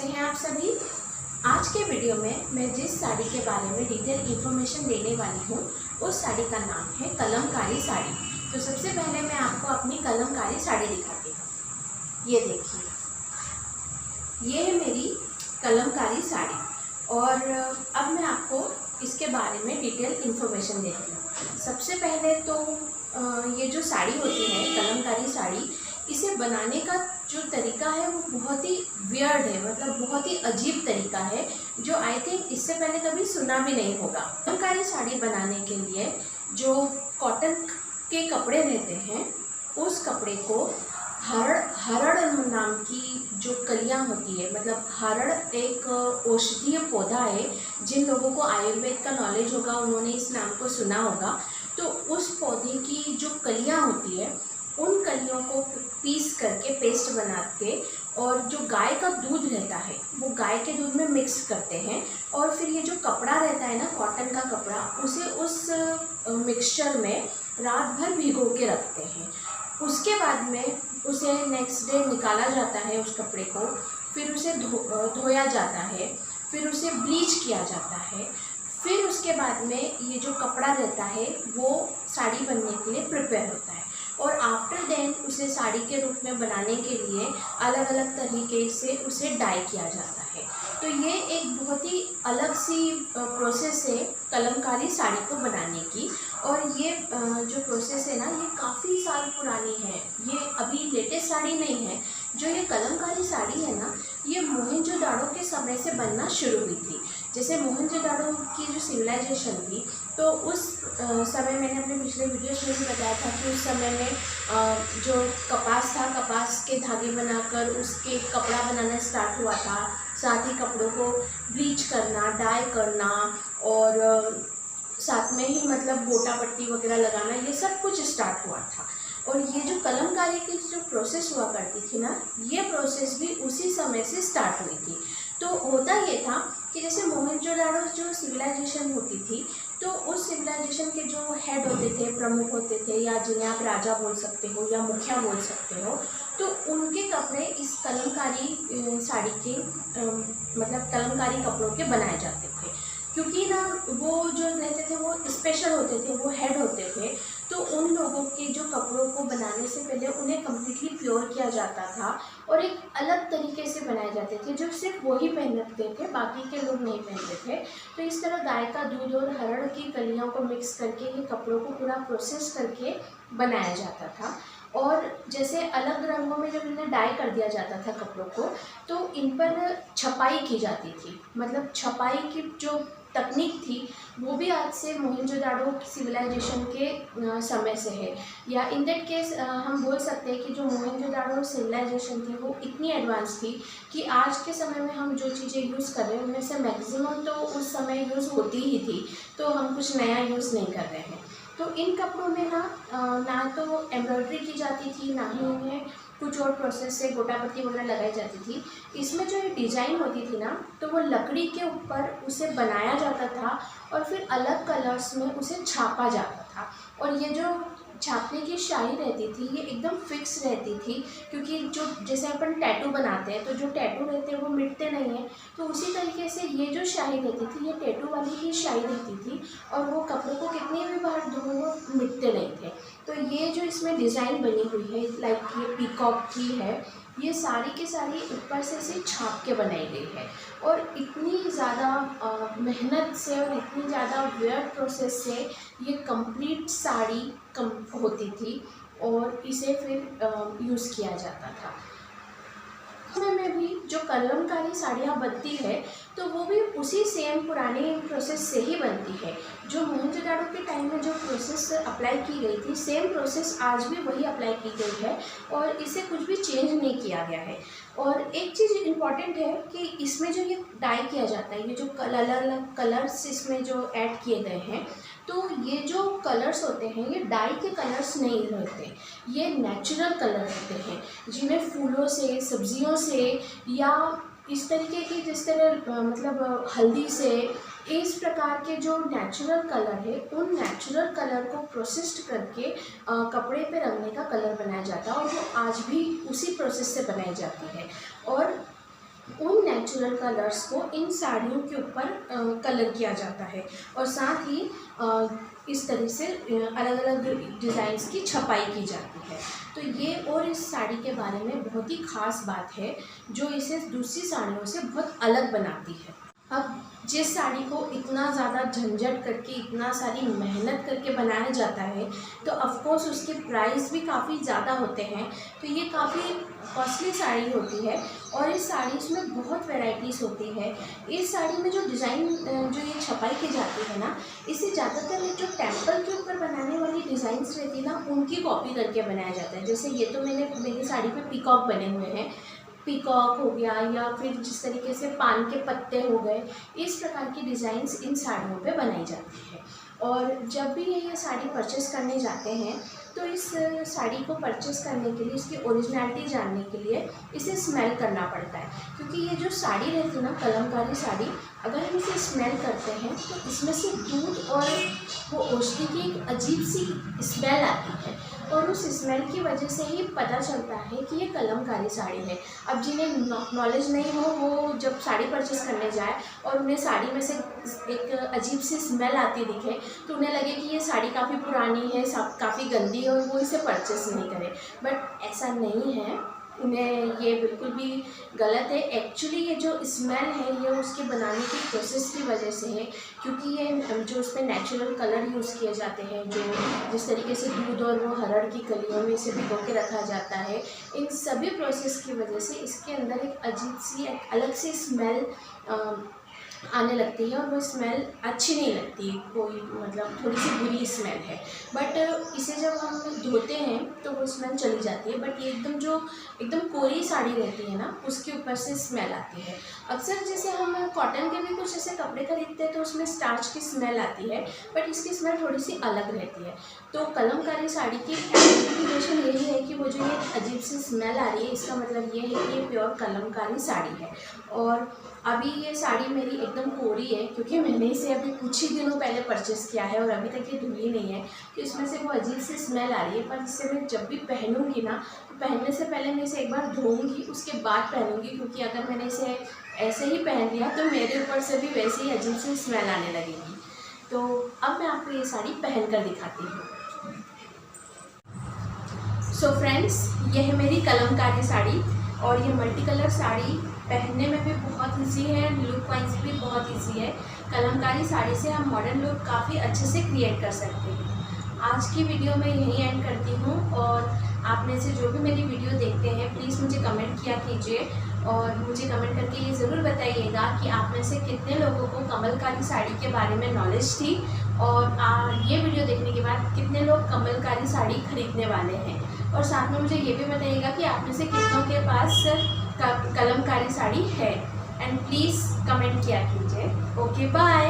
कैसे हैं आप सभी। आज के वीडियो में मैं जिस साड़ी के बारे में डिटेल इन्फॉर्मेशन देने वाली हूँ उस साड़ी का नाम है कलमकारी साड़ी। तो सबसे पहले मैं आपको अपनी कलमकारी साड़ी दिखाती हूँ। ये देखिए, ये है मेरी कलमकारी साड़ी और अब मैं आपको इसके बारे में डिटेल इन्फॉर्मेशन देती हूँ। सबसे पहले तो ये जो साड़ी होती है कलमकारी साड़ी, इसे बनाने का जो तरीका है वो बहुत ही वियर्ड है, मतलब बहुत ही अजीब तरीका है जो आई थिंक इससे पहले कभी सुना भी नहीं होगा। कलमकारी साड़ी बनाने के लिए जो कॉटन के कपड़े रहते हैं उस कपड़े को हरड़ नाम की जो कलियां होती है, मतलब हरड़ एक औषधीय पौधा है। जिन लोगों को आयुर्वेद का नॉलेज होगा उन्होंने इस नाम को सुना होगा। तो उस पौधे की जो कलियां होती है उन कलियों को पीस करके पेस्ट बना के और जो गाय का दूध रहता है वो गाय के दूध में मिक्स करते हैं और फिर ये जो कपड़ा रहता है ना, कॉटन का कपड़ा, उसे उस मिक्सचर में रात भर भिगो के रखते हैं। उसके बाद में उसे नेक्स्ट डे निकाला जाता है उस कपड़े को, फिर उसे धोया जाता है, फिर उसे ब्लीच किया जाता है, फिर उसके बाद में ये जो कपड़ा रहता है वो साड़ी बनने के लिए प्रिपेयर होता है और आफ्टर देन उसे साड़ी के रूप में बनाने के लिए अलग अलग तरीके से उसे डाई किया जाता है। तो ये एक बहुत ही अलग सी प्रोसेस है कलमकारी साड़ी को बनाने की और ये जो प्रोसेस है ना ये काफ़ी साल पुरानी है। ये अभी लेटेस्ट साड़ी नहीं है। जो ये कलमकारी साड़ी है ना ये मोहनजोदाड़ो के समय से बनना शुरू हुई थी। जैसे मोहनजोदाड़ो की जो सिविलाइजेशन थी तो उस समय मैंने अपने पिछले वीडियोस में भी बताया था कि उस समय में जो कपास था, कपास के धागे बनाकर उसके कपड़ा बनाना स्टार्ट हुआ था। साथ ही कपड़ों को ब्लीच करना, डाई करना और साथ में ही मतलब गोटा पट्टी वगैरह लगाना, ये सब कुछ स्टार्ट हुआ था। और ये जो कलमकारी की जो प्रोसेस हुआ करती थी ना, ये प्रोसेस भी उसी समय से स्टार्ट हुई थी। तो होता ये था कि जैसे मोहनजोदाड़ो जो सिविलाइजेशन होती थी तो उस सिविलाइजेशन के जो हेड होते थे, प्रमुख होते थे, या जिन्हें आप राजा बोल सकते हो या मुखिया बोल सकते हो, तो उनके कपड़े इस कलमकारी साड़ी के मतलब कलमकारी कपड़ों के बनाए जाते थे। क्योंकि ना वो जो रहते थे वो स्पेशल होते थे, वो हेड होते थे। तो उन लोगों के जो कपड़ों को बनाने से पहले उन्हें कम्प्लीटली प्योर किया जाता था और एक अलग तरीके से बनाए जाते थे जो सिर्फ वही पहनते थे, बाकी के लोग नहीं पहनते थे। तो इस तरह गाय का दूध और हरड़ की कलियों को मिक्स करके ये कपड़ों को पूरा प्रोसेस करके बनाया जाता था। और जैसे अलग रंगों में जब इन्हें डाई कर दिया जाता था कपड़ों को तो इन पर छपाई की जाती थी। मतलब छपाई की जो तकनीक थी वो भी आज से मोहनजोदाड़ो सिविलाइजेशन के समय से है, या इन दैट केस हम बोल सकते हैं कि जो मोहनजोदाड़ो सिविलाइजेशन थी वो इतनी एडवांस थी कि आज के समय में हम जो चीज़ें यूज़ कर रहे हैं उनमें से मैक्सिमम तो उस समय यूज़ होती ही थी, तो हम कुछ नया यूज़ नहीं कर रहे हैं। तो इन कपड़ों में ना तो एम्ब्रॉयडरी की जाती थी, ना ही उन्हें कुछ और प्रोसेस से गोटा पट्टी वगैरह लगाई जाती थी। इसमें जो ये डिज़ाइन होती थी ना तो वो लकड़ी के ऊपर उसे बनाया जाता था और फिर अलग कलर्स में उसे छापा जाता था। और ये जो छापने की शाई रहती थी ये एकदम फिक्स रहती थी, क्योंकि जो जैसे अपन टैटू बनाते हैं तो जो टैटू रहते हैं वो मिटते नहीं हैं, तो उसी तरीके से ये जो शाई रहती थी ये टैटू वाली ही शाई रहती थी और वो कपड़ों को कितनी भी बार धो वो मिटते नहीं थे। तो ये जो इसमें डिज़ाइन बनी हुई है, लाइक ये पीकॉक की है, ये सारी की सारी ऊपर से इसे छाप के बनाई गई है। और इतनी ज़्यादा मेहनत से और इतनी ज़्यादा वियर्ड प्रोसेस से ये कंप्लीट साड़ी होती थी और इसे फिर यूज़ किया जाता था। समय में भी जो कलमकारी साड़ियाँ बनती है तो वो भी उसी सेम पुराने प्रोसेस से ही बनती है। जो मोहनजोदाड़ो के टाइम में जो प्रोसेस अप्लाई की गई थी सेम प्रोसेस आज भी वही अप्लाई की गई है और इसे कुछ भी चेंज नहीं किया गया है। और एक चीज़ इम्पॉर्टेंट है कि इसमें जो ये डाई किया जाता है, ये जो अलग कलर्स इसमें जो ऐड किए गए हैं, तो ये जो कलर्स होते हैं ये डाई के कलर्स नहीं रहते, ये नेचुरल कलर रहते हैं जिन्हें फूलों से, सब्जियों से या इस तरीके की जिस तरह मतलब हल्दी से, इस प्रकार के जो नेचुरल कलर है उन नेचुरल कलर को प्रोसेस्ड करके कपड़े पे रंगने का कलर बनाया जाता है और वो आज भी उसी प्रोसेस से बनाई जाती है। और उन नेचुरल नेचुरल कलर्स को इन साड़ियों के ऊपर कलर किया जाता है और साथ ही इस तरह से अलग अलग डिज़ाइंस की छपाई की जाती है। तो ये और इस साड़ी के बारे में बहुत ही ख़ास बात है जो इसे दूसरी साड़ियों से बहुत अलग बनाती है। अब जिस साड़ी को इतना ज़्यादा झंझट करके, इतना सारी मेहनत करके बनाया जाता है, तो ऑफ कोर्स उसके प्राइस भी काफ़ी ज़्यादा होते हैं। तो ये काफ़ी कॉस्टली साड़ी होती है और इस साड़ीज़ में बहुत वैरायटीज़ होती है। इस साड़ी में जो डिज़ाइन जो ये छपाई की जाती है ना, इसे ज़्यादातर जो टेम्पल के ऊपर बनाने वाली डिज़ाइंस रहती है ना, उनकी कॉपी करके बनाया जाता है। जैसे ये तो मेरी साड़ी पे पीकॉक बने हुए हैं, पीकॉक हो गया या फिर जिस तरीके से पान के पत्ते हो गए, इस प्रकार की डिज़ाइंस इन साड़ियों पे बनाई जाती है। और जब भी ये साड़ी परचेस करने जाते हैं तो इस साड़ी को परचेस करने के लिए, इसकी ओरिजिनलिटी जानने के लिए इसे स्मेल करना पड़ता है, क्योंकि ये जो साड़ी रहती है ना, कलमकारी साड़ी, अगर हम इसे स्मेल करते हैं तो इसमें से दूध और वो औषधि की एक अजीब सी स्मेल आती है और उस स्मेल की वजह से ही पता चलता है कि ये कलमकारी साड़ी है। अब जिन्हें नॉलेज नहीं हो, वो जब साड़ी परचेस करने जाए और उन्हें साड़ी में से एक अजीब सी स्मेल आती दिखे तो उन्हें लगे कि ये साड़ी काफ़ी पुरानी है, काफ़ी गंदी है और वो इसे परचेस नहीं करें। बट ऐसा नहीं है, उन्हें ये बिल्कुल भी गलत है। एक्चुअली ये जो स्मेल है ये उसके बनाने की प्रोसेस की वजह से है, क्योंकि ये जो उस पर नेचुरल कलर यूज़ किए जाते हैं, जो जिस तरीके से दूध और वो हरड़ की कलियों में इसे भिगो के रखा जाता है, इन सभी प्रोसेस की वजह से इसके अंदर एक अजीब सी, एक अलग सी स्मेल आने लगती है और वो स्मेल अच्छी नहीं लगती, कोई मतलब थोड़ी सी बुरी स्मेल है। बट इसे जब हम धोते हैं तो वो स्मेल चली जाती है। बट ये एकदम कोरी साड़ी रहती है ना, उसके ऊपर से स्मेल आती है। अक्सर जैसे हम कॉटन के भी कुछ ऐसे कपड़े खरीदते हैं तो उसमें स्टार्च की स्मेल आती है, बट इसकी स्मेल थोड़ी सी अलग रहती है। तो कलमकारी साड़ी की आइडेंटिफिकेशन यही है कि वो जो ये अजीब सी स्मेल आ रही है, इसका मतलब ये है कि ये प्योर कलमकारी साड़ी है। और अभी ये साड़ी मेरी एकदम कोरी है क्योंकि मैंने इसे अभी कुछ ही दिनों पहले परचेस किया है और अभी तक ये धुली नहीं है, तो इसमें से वो अजीब सी स्मेल आ रही है। पर इसे मैं जब भी पहनूंगी ना, तो पहनने से पहले मैं इसे एक बार धोऊंगी, उसके बाद पहनूंगी, क्योंकि अगर मैंने इसे ऐसे ही पहन लिया तो मेरे ऊपर से भी वैसे ही अजीब सी स्मेल आने लगेगी। तो अब मैं आपको ये साड़ी पहन कर दिखाती हूँ। सो फ्रेंड्स, ये है मेरी कलमकारी साड़ी और ये मल्टी कलर साड़ी पहनने में भी बहुत ईजी है, लुक वाइज भी बहुत ईजी है। कलमकारी साड़ी से हम मॉडर्न लुक काफ़ी अच्छे से क्रिएट कर सकते हैं। आज की वीडियो मैं यहीं एंड करती हूँ और आप में से जो भी मेरी वीडियो देखते हैं प्लीज़ मुझे कमेंट किया कीजिए और मुझे कमेंट करके ये ज़रूर बताइएगा कि आप में से कितने लोगों को कमलकारी साड़ी के बारे में नॉलेज थी और ये वीडियो देखने के बाद कितने लोग कमलकारी साड़ी खरीदने वाले हैं। और साथ में मुझे ये भी बताइएगा कि आप में से कितनों के पास कलमकारी साड़ी है। एंड प्लीज़ कमेंट किया कीजिए। Okay, bye.